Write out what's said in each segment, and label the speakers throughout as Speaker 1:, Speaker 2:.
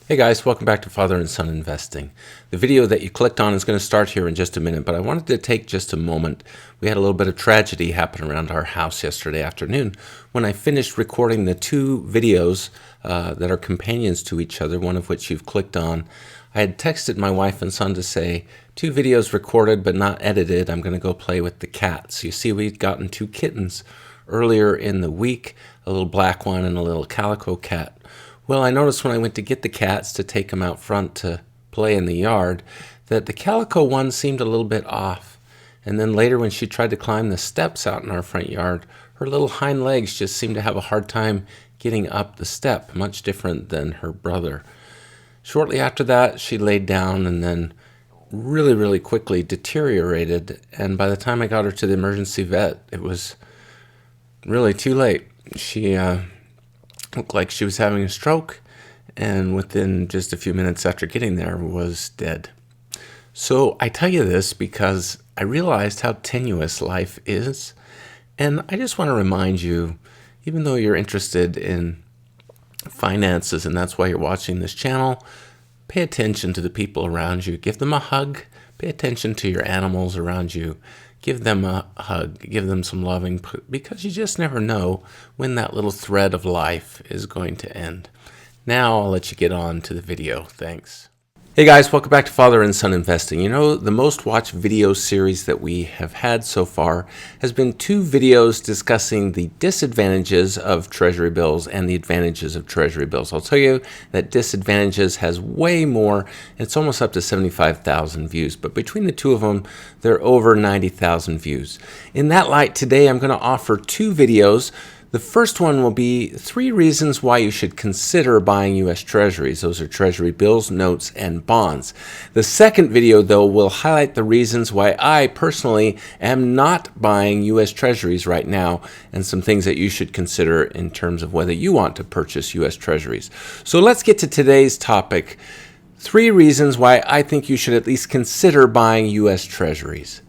Speaker 1: Hey guys, welcome back to Father and Son Investing. The video that you clicked on is going to start here in just a minute, but I wanted to take just a moment. We had a little bit of tragedy happen around our house yesterday afternoon when I finished recording the two videos that are companions to each other, one of which you've clicked on. I had texted my wife and son to say, 2 videos recorded but not edited. I'm going to go play with the cats. You see, we'd gotten 2 kittens earlier in the week, a little black one and a little calico cat. Well, I noticed when I went to get the cats to take them out front to play in the yard that the calico one seemed a little bit off. And then later when she tried to climb the steps out in our front yard, her little hind legs just seemed to have a hard time getting up the step, much different than her brother. Shortly after that, she laid down and then really quickly deteriorated. And by the time I got her to the emergency vet, it was really too late. She looked like she was having a stroke, and within just a few minutes after getting there was dead. So I tell you this because I realized how tenuous life is, and I just want to remind you, even though you're interested in finances and that's why you're watching this channel, pay attention to the people around you. Give them a hug. Pay attention to your animals around you. Give them a hug, give them some loving, because you just never know when that little thread of life is going to end. Now I'll let you get on to the video. Thanks. Hey guys, welcome back to Father and Son Investing. You know, the most watched video series that we have had so far has been 2 videos discussing the disadvantages of Treasury bills and the advantages of Treasury bills. I'll tell you that disadvantages has way more, and it's almost up to 75,000 views. But between the 2 of them, they're over 90,000 views. In that light, today I'm going to offer 2 videos. The first one will be 3 reasons why you should consider buying US Treasuries. Those are Treasury bills, notes, and bonds. The second video, though, will highlight the reasons why I personally am not buying US Treasuries right now and some things that you should consider in terms of whether you want to purchase US Treasuries. So let's get to today's topic. 3 reasons why I think you should at least consider buying US Treasuries.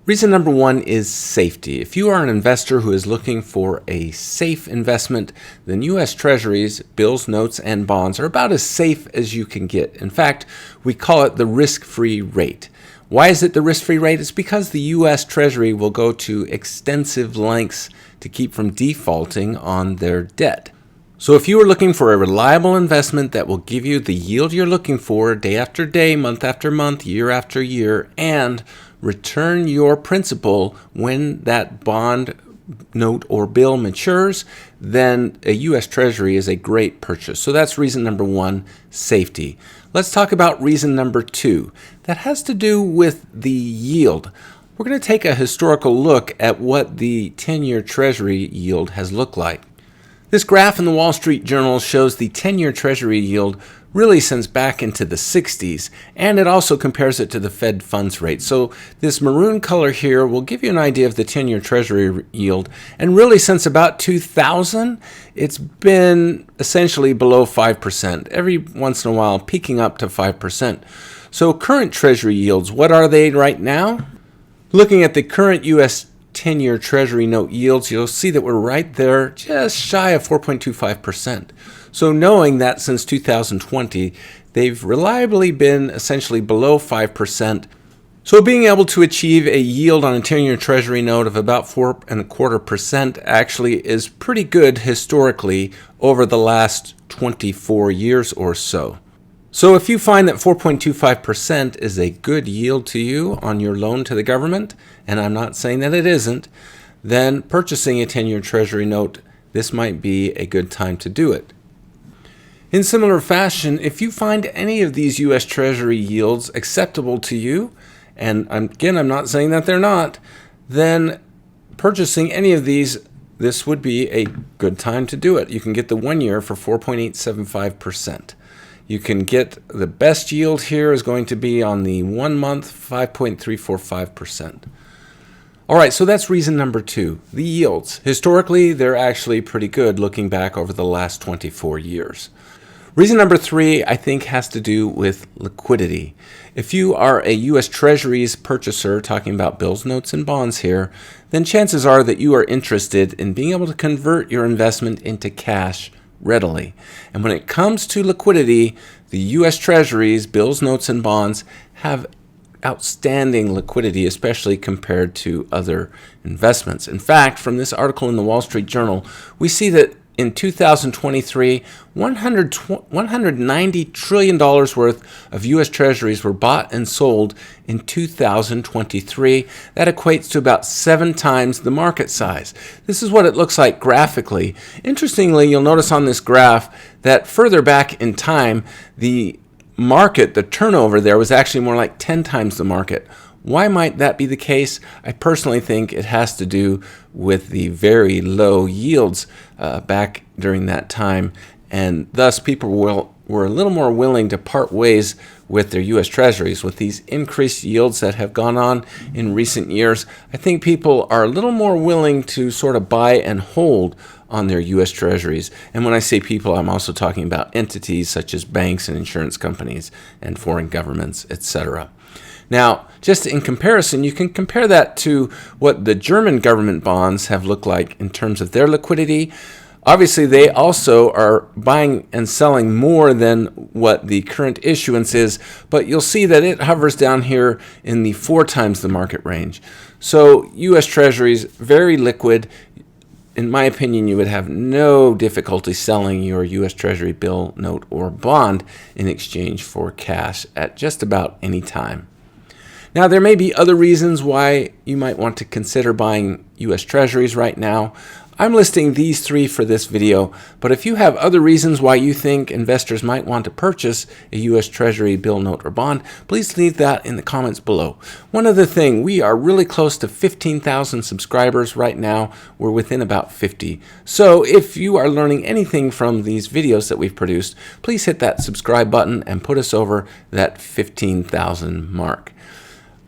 Speaker 1: Reason number 1 is safety. If you are an investor who is looking for a safe investment, then US Treasuries, bills, notes, and bonds are about as safe as you can get. In fact, we call it the risk-free rate. Why is it the risk-free rate? It's because the US Treasury will go to extensive lengths to keep from defaulting on their debt. So if you are looking for a reliable investment that will give you the yield you're looking for day after day, month after month, year after year, and return your principal when that bond, note, or bill matures, then a U.S. Treasury is a great purchase. So that's reason number 1, safety. Let's talk about reason number 2. That has to do with the yield. We're going to take a historical look at what the 10-year Treasury yield has looked like. This graph in the Wall Street Journal shows the 10-year Treasury yield really since back into the 60s, and it also compares it to the Fed funds rate. So this maroon color here will give you an idea of the 10-year Treasury yield, and really since about 2000, it's been essentially below 5%, every once in a while peaking up to 5%. So current Treasury yields, what are they right now? Looking at the current U.S. 10-year Treasury note yields, you'll see that we're right there, just shy of 4.25%. So knowing that since 2020, they've reliably been essentially below 5%. So being able to achieve a yield on a 10-year Treasury note of about 4.25% actually is pretty good historically over the last 24 years or so. So if you find that 4.25% is a good yield to you on your loan to the government, and I'm not saying that it isn't, then purchasing a 10-year Treasury note, this might be a good time to do it. In similar fashion, if you find any of these U.S. Treasury yields acceptable to you, and again, I'm not saying that they're not, then purchasing any of these, this would be a good time to do it. You can get the 1 year for 4.875%. You can get the best yield here is going to be on the 1 month, 5.345%. All right, so that's reason number 2, the yields. Historically, they're actually pretty good looking back over the last 24 years. Reason number 3, I think, has to do with liquidity. If you are a U.S. Treasuries purchaser, talking about bills, notes, and bonds here, then chances are that you are interested in being able to convert your investment into cash readily. And when it comes to liquidity, the US Treasuries, bills, notes, and bonds have outstanding liquidity, especially compared to other investments. In fact, from this article in the Wall Street Journal, we see that in 2023, $190 trillion worth of U.S. Treasuries were bought and sold in 2023. That equates to about 7 times the market size. This is what it looks like graphically. Interestingly, you'll notice on this graph that further back in time, the market, the turnover there was actually more like 10 times the market. Why might that be the case? I personally think it has to do with the very low yields back during that time, and thus people were a little more willing to part ways with their U.S. Treasuries. With these increased yields that have gone on in recent years, I think people are a little more willing to sort of buy and hold on their U.S. Treasuries. And when I say people, I'm also talking about entities such as banks and insurance companies and foreign governments, etc. Now, just in comparison, you can compare that to what the German government bonds have looked like in terms of their liquidity. Obviously, they also are buying and selling more than what the current issuance is, but you'll see that it hovers down here in the 4 times the market range. So U.S. Treasuries, very liquid. In my opinion, you would have no difficulty selling your U.S. Treasury bill, note, or bond in exchange for cash at just about any time. Now, there may be other reasons why you might want to consider buying U.S. Treasuries right now. I'm listing these 3 for this video, but if you have other reasons why you think investors might want to purchase a U.S. Treasury bill, note, or bond, please leave that in the comments below. One other thing, we are really close to 15,000 subscribers right now. We're within about 50. So if you are learning anything from these videos that we've produced, please hit that subscribe button and put us over that 15,000 mark.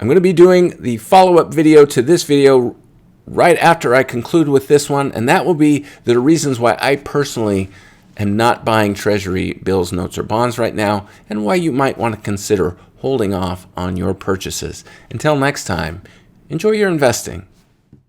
Speaker 1: I'm going to be doing the follow-up video to this video right after I conclude with this one, and that will be the reasons why I personally am not buying Treasury bills, notes, or bonds right now, and why you might want to consider holding off on your purchases. Until next time, enjoy your investing.